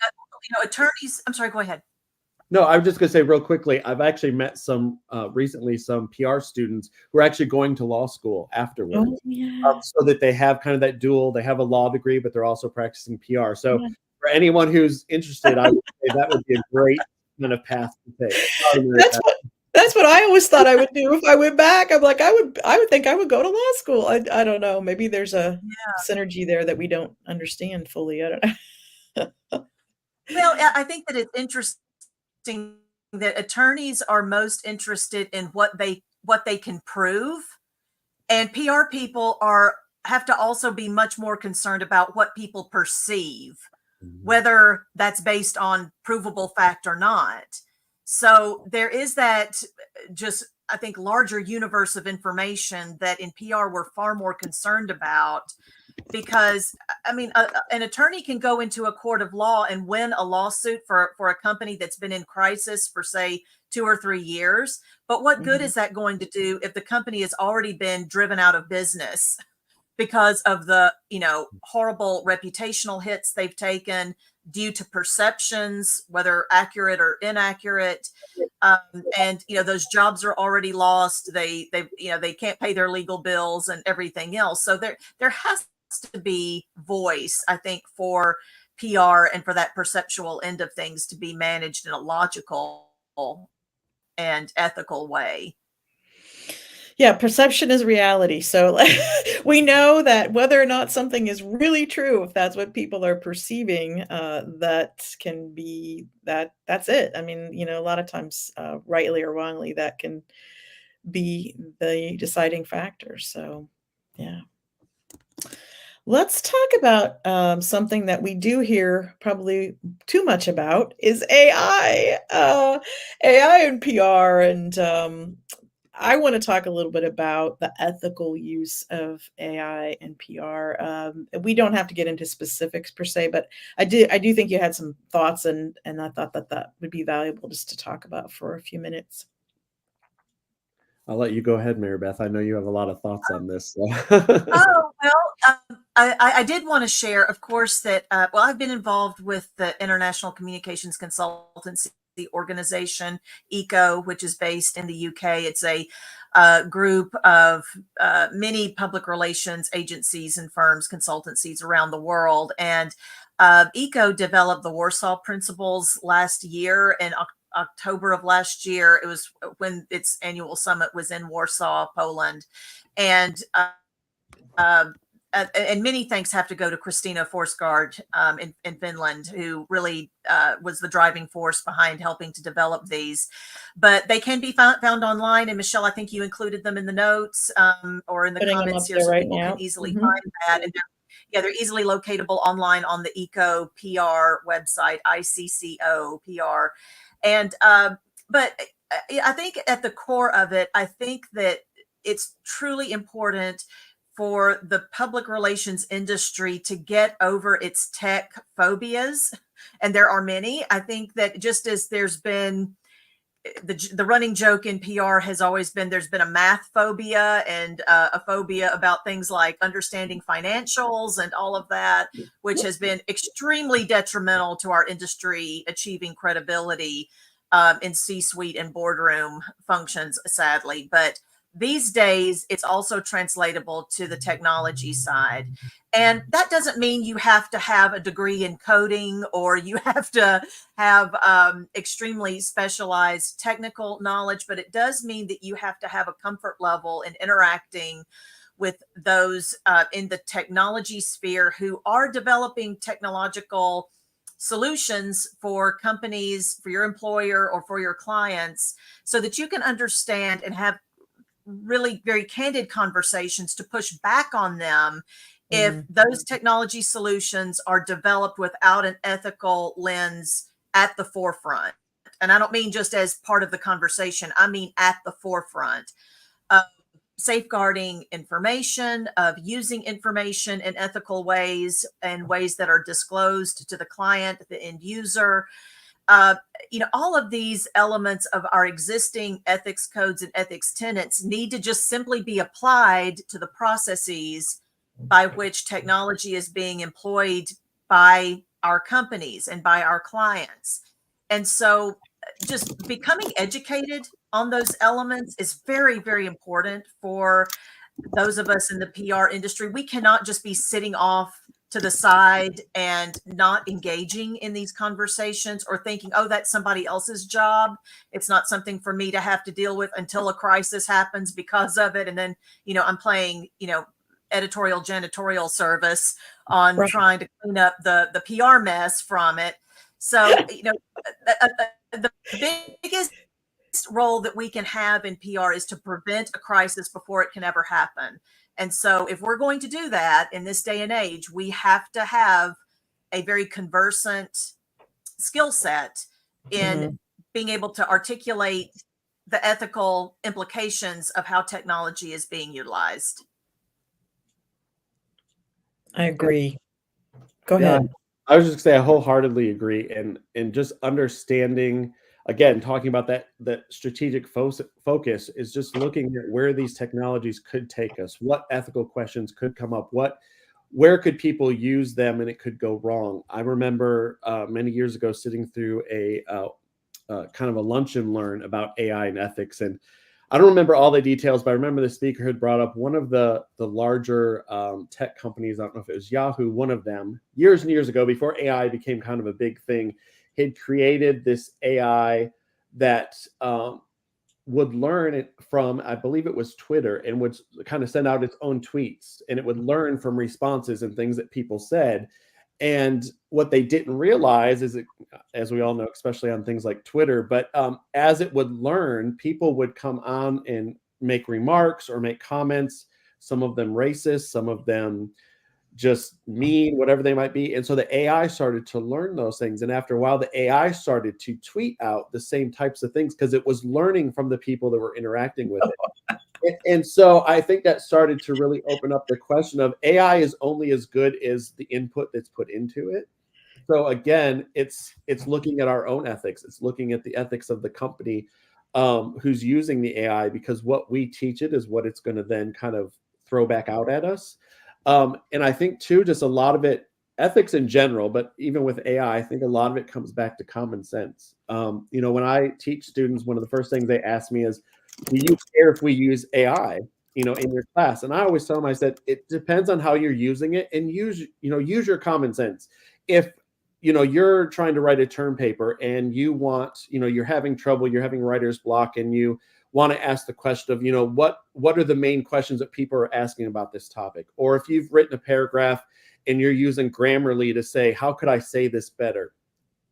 attorneys, I'm sorry, go ahead. no, I was just going to say real quickly, I've actually met some recently some PR students who are actually going to law school afterwards, oh yeah, so that they have kind of that dual. They have a law degree, but they're also practicing PR. So yeah. for anyone who's interested, I would say that would be a great kind of path to take. Sorry, Mary That's Beth. that's what I always thought I would do if I went back. I'm like, I would think I would go to law school. I don't know. Maybe there's a Yeah. synergy there that we don't understand fully. I don't know. Well, I think that it's interesting that attorneys are most interested in what they can prove, and PR people have to also be much more concerned about what people perceive, whether that's based on provable fact or not. So there is that just, I think, larger universe of information that in PR we're far more concerned about, because I mean, an attorney can go into a court of law and win a lawsuit for a company that's been in crisis for, say, 2 or 3 years. But what good Mhm. is that going to do if the company has already been driven out of business because of the, horrible reputational hits they've taken due to perceptions, whether accurate or inaccurate? And those jobs are already lost. They can't pay their legal bills and everything else. So there has to be voice, I think, for PR and for that perceptual end of things to be managed in a logical and ethical way. Yeah, perception is reality. So like, we know that whether or not something is really true, if that's what people are perceiving, that can be that's it. I mean, a lot of times, rightly or wrongly, that can be the deciding factor. So, yeah. Let's talk about something that we do hear probably too much about is AI, AI and PR, and I want to talk a little bit about the ethical use of AI and PR. We don't have to get into specifics per se, but I do think you had some thoughts, and I thought that would be valuable just to talk about for a few minutes. I'll let you go ahead, Mary Beth. I know you have a lot of thoughts on this. So. Oh, well, I did want to share, of course, that, I've been involved with the International Communications Consultancy organization, ECO, which is based in the UK. It's a group of many public relations agencies and firms, consultancies around the world. And ECO developed the Warsaw Principles last year in October of last year. It was when its annual summit was in Warsaw, Poland. And and many thanks have to go to Christina Forsgaard in Finland, who really was the driving force behind helping to develop these. But they can be found online. And Michelle, I think you included them in the notes or in the Putting them comments up here, there so right people can now. easily Mhm. find that. And they're easily locatable online on the ECO PR website, ICCO PR. And but I think at the core of it, I think that it's truly important for the public relations industry to get over its tech phobias. And there are many. I think that just as there's been the running joke in PR has always been there's been a math phobia and a phobia about things like understanding financials and all of that, which has been extremely detrimental to our industry achieving credibility in C-suite and boardroom functions, sadly. But these days, it's also translatable to the technology side. And that doesn't mean you have to have a degree in coding or you have to have extremely specialized technical knowledge, but it does mean that you have to have a comfort level in interacting with those in the technology sphere who are developing technological solutions for companies, for your employer, or for your clients, so that you can understand and have really very candid conversations to push back on them if those technology solutions are developed without an ethical lens at the forefront. And I don't mean just as part of the conversation, I mean at the forefront of safeguarding information, of using information in ethical ways and ways that are disclosed to the client, the end user. All of these elements of our existing ethics codes and ethics tenets need to just simply be applied to the processes by which technology is being employed by our companies and by our clients. And so just becoming educated on those elements is very, very important for those of us in the PR industry. We cannot just be sitting off to the side and not engaging in these conversations or thinking, oh, that's somebody else's job. It's not something for me to have to deal with until a crisis happens because of it. And then, I'm playing, editorial janitorial service on trying to clean up the PR mess from it. So, the biggest role that we can have in PR is to prevent a crisis before it can ever happen. And so if we're going to do that in this day and age, we have to have a very conversant skill set in being able to articulate the ethical implications of how technology is being utilized. I agree. Go ahead. I was just gonna say I wholeheartedly agree, and just understanding, again, talking about that strategic focus is just looking at where these technologies could take us, what ethical questions could come up, where could people use them and it could go wrong. I remember many years ago sitting through a kind of a lunch and learn about AI and ethics, and I don't remember all the details, but I remember the speaker had brought up one of the larger tech companies. I don't know if it was Yahoo, one of them, years and years ago, before AI became kind of a big thing, had created this AI that would learn it from, I believe it was Twitter, and would kind of send out its own tweets, and it would learn from responses and things that people said. And what they didn't realize is, as we all know, especially on things like Twitter, but as it would learn, people would come on and make remarks or make comments, some of them racist, some of them just mean, whatever they might be. And so the AI started to learn those things. And after a while, the AI started to tweet out the same types of things because it was learning from the people that were interacting with it. And so I think that started to really open up the question of AI is only as good as the input that's put into it. So again, it's looking at our own ethics. It's looking at the ethics of the company who's using the AI, because what we teach it is what it's going to then kind of throw back out at us. And I think too, just a lot of it, ethics in general, but even with AI, I think a lot of it comes back to common sense. When I teach students, one of the first things they ask me is, do you care if we use AI, in your class? And I always tell them, I said, it depends on how you're using it, and use your common sense. If, you're trying to write a term paper and you want, you're having trouble, you're having writer's block, and you want to ask the question of, what are the main questions that people are asking about this topic? Or if you've written a paragraph and you're using Grammarly to say, how could I say this better?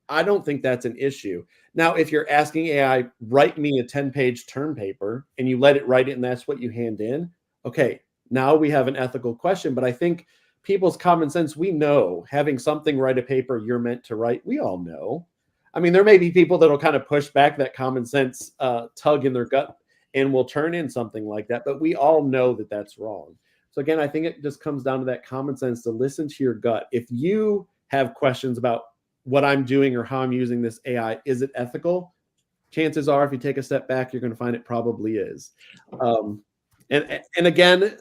I don't think that's an issue. Now, if you're asking AI, write me a 10-page term paper, and you let it write it and that's what you hand in, okay, now we have an ethical question. But I think people's common sense, we know, having something write a paper you're meant to write, we all know. I mean, there may be people that'll kind of push back that common sense tug in their gut and will turn in something like that, but we all know that that's wrong. So again, I think it just comes down to that common sense to listen to your gut. If you have questions about what I'm doing or how I'm using this AI, is it ethical? Chances are, if you take a step back, you're going to find it probably is. And again,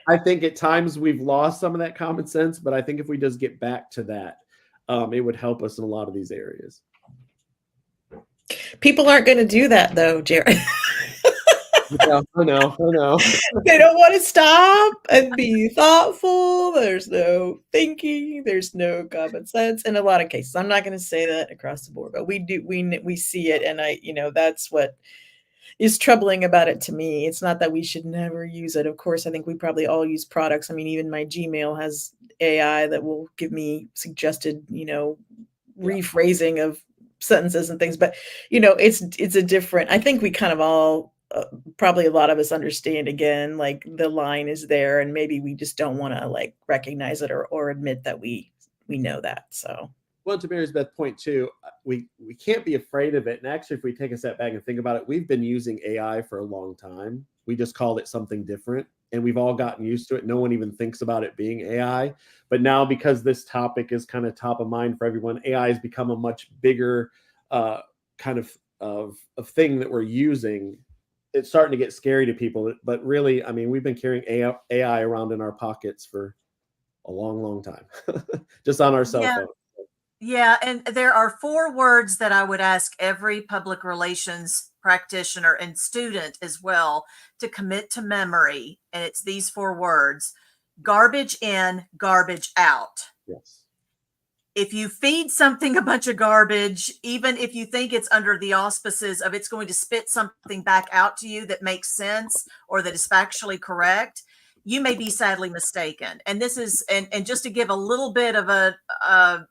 I think at times we've lost some of that common sense, but I think if we just get back to that, it would help us in a lot of these areas. People aren't going to do that though, Jared. Yeah, I know. They don't want to stop and be thoughtful. There's no thinking. There's no common sense in a lot of cases. I'm not going to say that across the board, but we do. We see it, and that's what is troubling about it to me. It's not that we should never use it. Of course, I think we probably all use products. I mean, even my Gmail has AI that will give me suggested, rephrasing of sentences and things. But it's a different. I think we kind of all. Probably a lot of us understand again, like the line is there, and maybe we just don't want to like recognize it or admit that we know that. So, well, to Mary Beth's point too, we can't be afraid of it. And actually, if we take a step back and think about it, we've been using AI for a long time. We just called it something different, and we've all gotten used to it. No one even thinks about it being AI. But now, because this topic is kind of top of mind for everyone, AI has become a much bigger kind of thing that we're using. It's starting to get scary to people, but really, I mean, we've been carrying AI around in our pockets for a long, long time, just on our cell phone. Yeah, and there are 4 words that I would ask every public relations practitioner and student as well to commit to memory, and it's these 4 words: garbage in, garbage out. Yes. If you feed something a bunch of garbage, even if you think it's under the auspices of it's going to spit something back out to you that makes sense or that is factually correct, you may be sadly mistaken. And this is, and just to give a little bit of a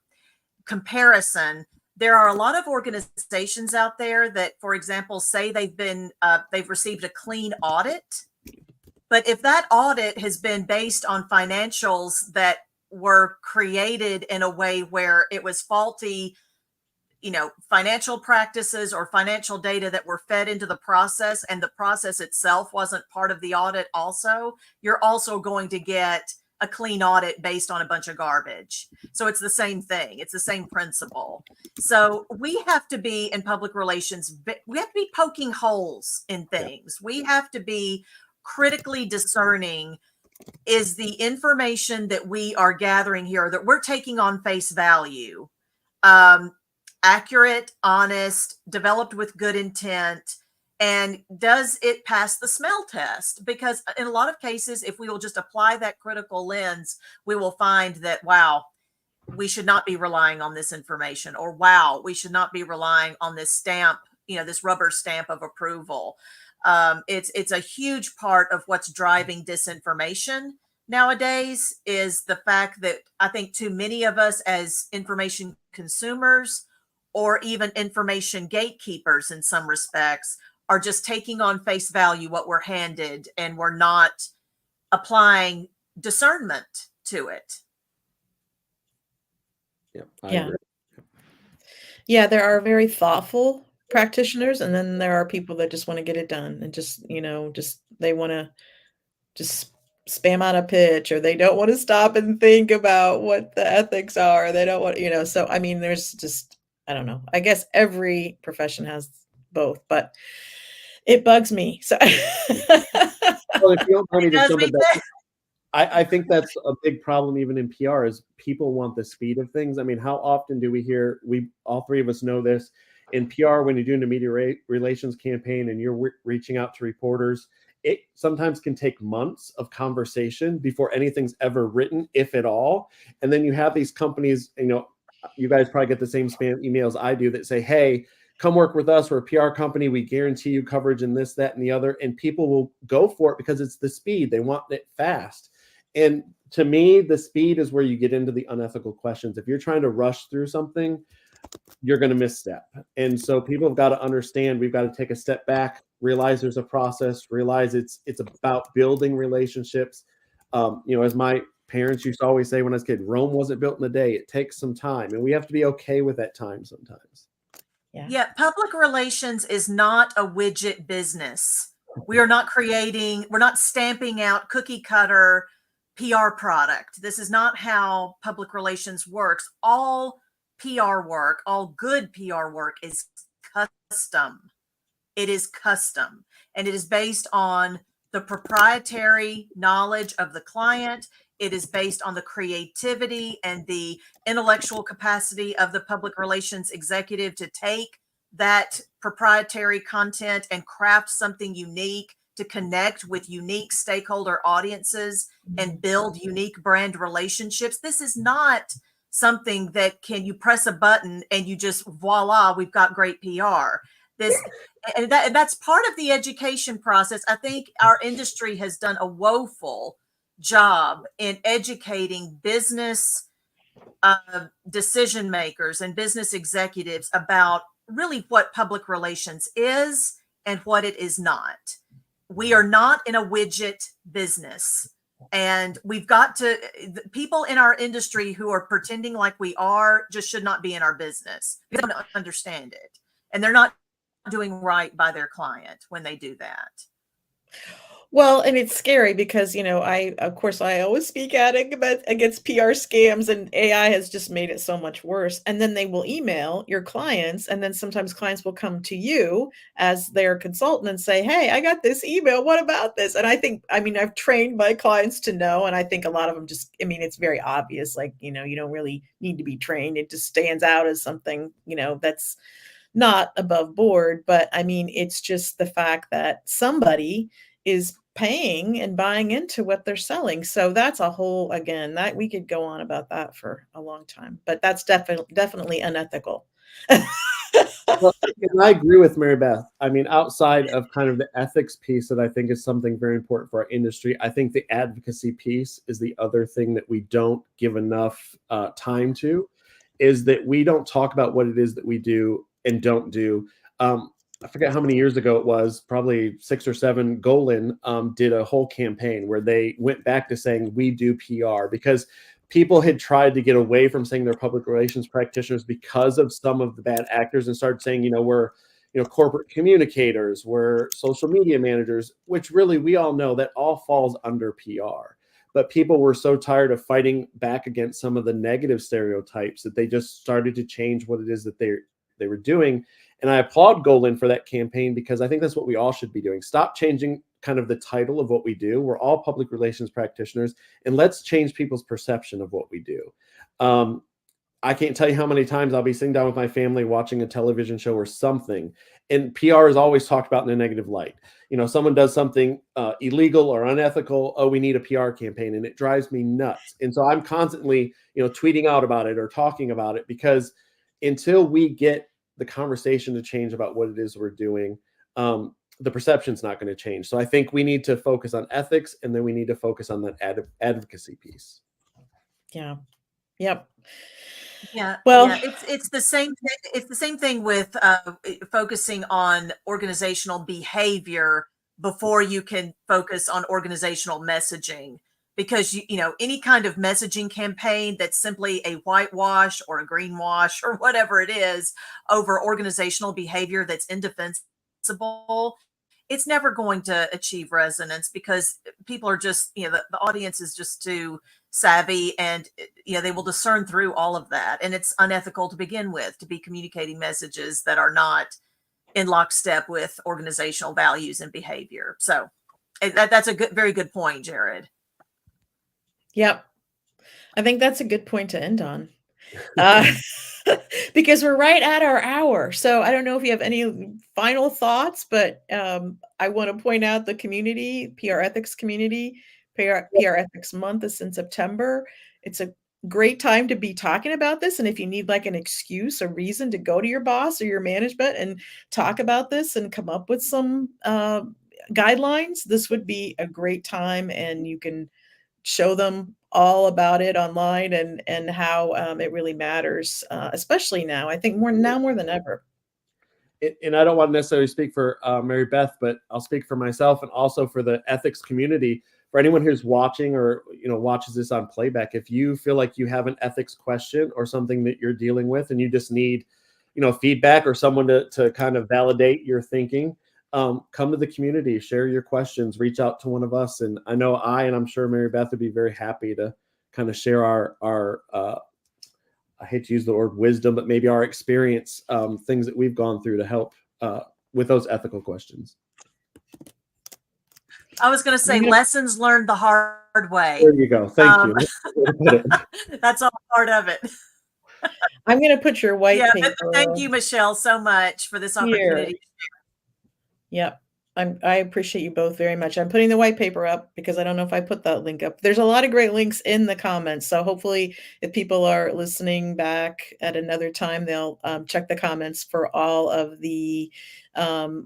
comparison, there are a lot of organizations out there that, for example, say they've received a clean audit. But if that audit has been based on financials that were created in a way where it was faulty, financial practices or financial data that were fed into the process, and the process itself wasn't part of the audit also, you're also going to get a clean audit based on a bunch of garbage. So it's the same thing. It's the same principle. So we have to be in public relations, we have to be poking holes in things. Yeah. We have to be critically discerning. Is the information that we are gathering here, that we're taking on face value, accurate, honest, developed with good intent, and does it pass the smell test? Because in a lot of cases, if we will just apply that critical lens, we will find that, wow, we should not be relying on this information, or wow, we should not be relying on this stamp, this rubber stamp of approval. It's a huge part of what's driving disinformation nowadays, is the fact that I think too many of us as information consumers, or even information gatekeepers in some respects, are just taking on face value what we're handed, and we're not applying discernment to it. Yeah, I agree. Yeah, there are very thoughtful practitioners, and then there are people that just want to get it done and just they want to just spam out a pitch, or they don't want to stop and think about what the ethics are. They don't want, so I mean, there's just, I don't know. I guess every profession has both, but it bugs me. So well, if you don't mind me just jumping back, I think that's a big problem even in PR, is people want the speed of things. I mean, how often do we hear, all 3 of us know this, in PR, when you're doing a media relations campaign and you're reaching out to reporters, it sometimes can take months of conversation before anything's ever written, if at all. And then you have these companies, you guys probably get the same spam emails I do, that say, hey, come work with us. We're a PR company. We guarantee you coverage in this, that, and the other. And people will go for it because it's the speed. They want it fast. And to me, the speed is where you get into the unethical questions. If you're trying to rush through something, you're going to misstep. And so people have got to understand, we've got to take a step back, realize there's a process, realize it's about building relationships. As my parents used to always say when I was a kid, Rome wasn't built in a day. It takes some time, and we have to be okay with that time sometimes. Yeah. Public relations is not a widget business We're not stamping out cookie cutter PR product. This is not how public relations works. All PR work, all good PR work is custom. It is custom, and it is based on the proprietary knowledge of the client. It is based on the creativity and the intellectual capacity of the public relations executive to take that proprietary content and craft something unique to connect with unique stakeholder audiences and build unique brand relationships. This is not something that you press a button and you just voila, we've got great PR. That's part of the education process. I think our industry has done a woeful job in educating business decision makers and business executives about really what public relations is and what it is not. We are not in a widget business. And we've got to, people in our industry who are pretending like we are just should not be in our business. They don't understand it. And they're not doing right by their client when they do that. Well, and it's scary because, of course, I always speak out against PR scams, and AI has just made it so much worse. And then they will email your clients, and then sometimes clients will come to you as their consultant and say, "Hey, I got this email. What about this?" And I've trained my clients to know, and I think a lot of them it's very obvious. Like, you don't really need to be trained. It just stands out as something, that's not above board. But it's just the fact that somebody is paying and buying into what they're selling. So that's a whole, again, that we could go on about that for a long time, but that's definitely unethical. Well, and I agree with Mary Beth. Outside of kind of the ethics piece that I think is something very important for our industry, I think the advocacy piece is the other thing that we don't give enough time to, is that we don't talk about what it is that we do and don't do. I forget how many years ago it was, probably 6 or 7. Golan did a whole campaign where they went back to saying we do PR, because people had tried to get away from saying they're public relations practitioners because of some of the bad actors, and started saying, we're corporate communicators, we're social media managers, which really we all know that all falls under PR. But people were so tired of fighting back against some of the negative stereotypes that they just started to change what it is that they were doing. And I applaud Golan for that campaign, because I think that's what we all should be doing. Stop changing kind of the title of what we do. We're all public relations practitioners, and let's change people's perception of what we do. I can't tell you how many times I'll be sitting down with my family watching a television show or something, and PR is always talked about in a negative light. Someone does something illegal or unethical. Oh, we need a PR campaign, and it drives me nuts. And so I'm constantly, tweeting out about it or talking about it, because until we get the conversation to change about what it is we're doing, the perception's not going to change. So I think we need to focus on ethics, and then we need to focus on that advocacy piece. Yeah. Yep. Yeah. Well, yeah. It's the same. It's the same thing with focusing on organizational behavior before you can focus on organizational messaging. Because any kind of messaging campaign that's simply a whitewash or a greenwash or whatever it is over organizational behavior that's indefensible, it's never going to achieve resonance, because people are just, the audience is just too savvy, and they will discern through all of that. And it's unethical to begin with, to be communicating messages that are not in lockstep with organizational values and behavior. So that's a very good point, Jared. yep. I think that's a good point to end on. Because we're right at our hour. So I don't know if you have any final thoughts, but I want to point out the community, PR ethics community. PR Ethics Month is in September. It's a great time to be talking about this. And if you need like an excuse, a reason to go to your boss or your management and talk about this and come up with some guidelines, this would be a great time. And you can show them all about it online, and how it really matters, especially now. I think more than ever. And I don't want to necessarily speak for Mary Beth, but I'll speak for myself and also for the ethics community. For anyone who's watching or watches this on playback, if you feel like you have an ethics question or something that you're dealing with, and you just need feedback or someone to kind of validate your thinking, come to the community, share your questions, reach out to one of us. And I know and I'm sure Mary Beth would be very happy to kind of share our I hate to use the word wisdom, but maybe our experience, things that we've gone through to help with those ethical questions. I was going to say lessons learned the hard way. There you go. Thank you. That's all part of it. I'm going to put your white paper. Thank you, Michelle, so much for this opportunity. Yep. I appreciate you both very much. I'm putting the white paper up because I don't know if I put that link up. There's a lot of great links in the comments. So hopefully if people are listening back at another time, they'll check the comments for all of the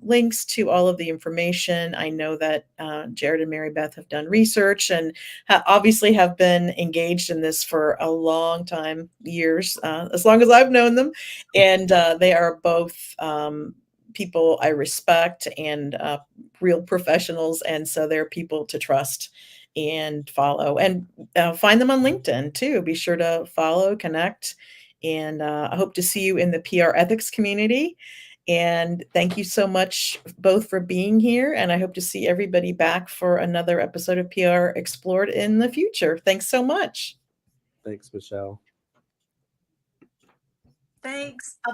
links to all of the information. I know that Jared and Mary Beth have done research and obviously have been engaged in this for a long time, years, as long as I've known them. And they are both people I respect and real professionals. And so they're people to trust and follow, and find them on LinkedIn too. Be sure to follow, connect, and I hope to see you in the PR ethics community. And thank you so much both for being here. And I hope to see everybody back for another episode of PR Explored in the future. Thanks so much. Thanks, Michelle. Thanks. Bye-bye.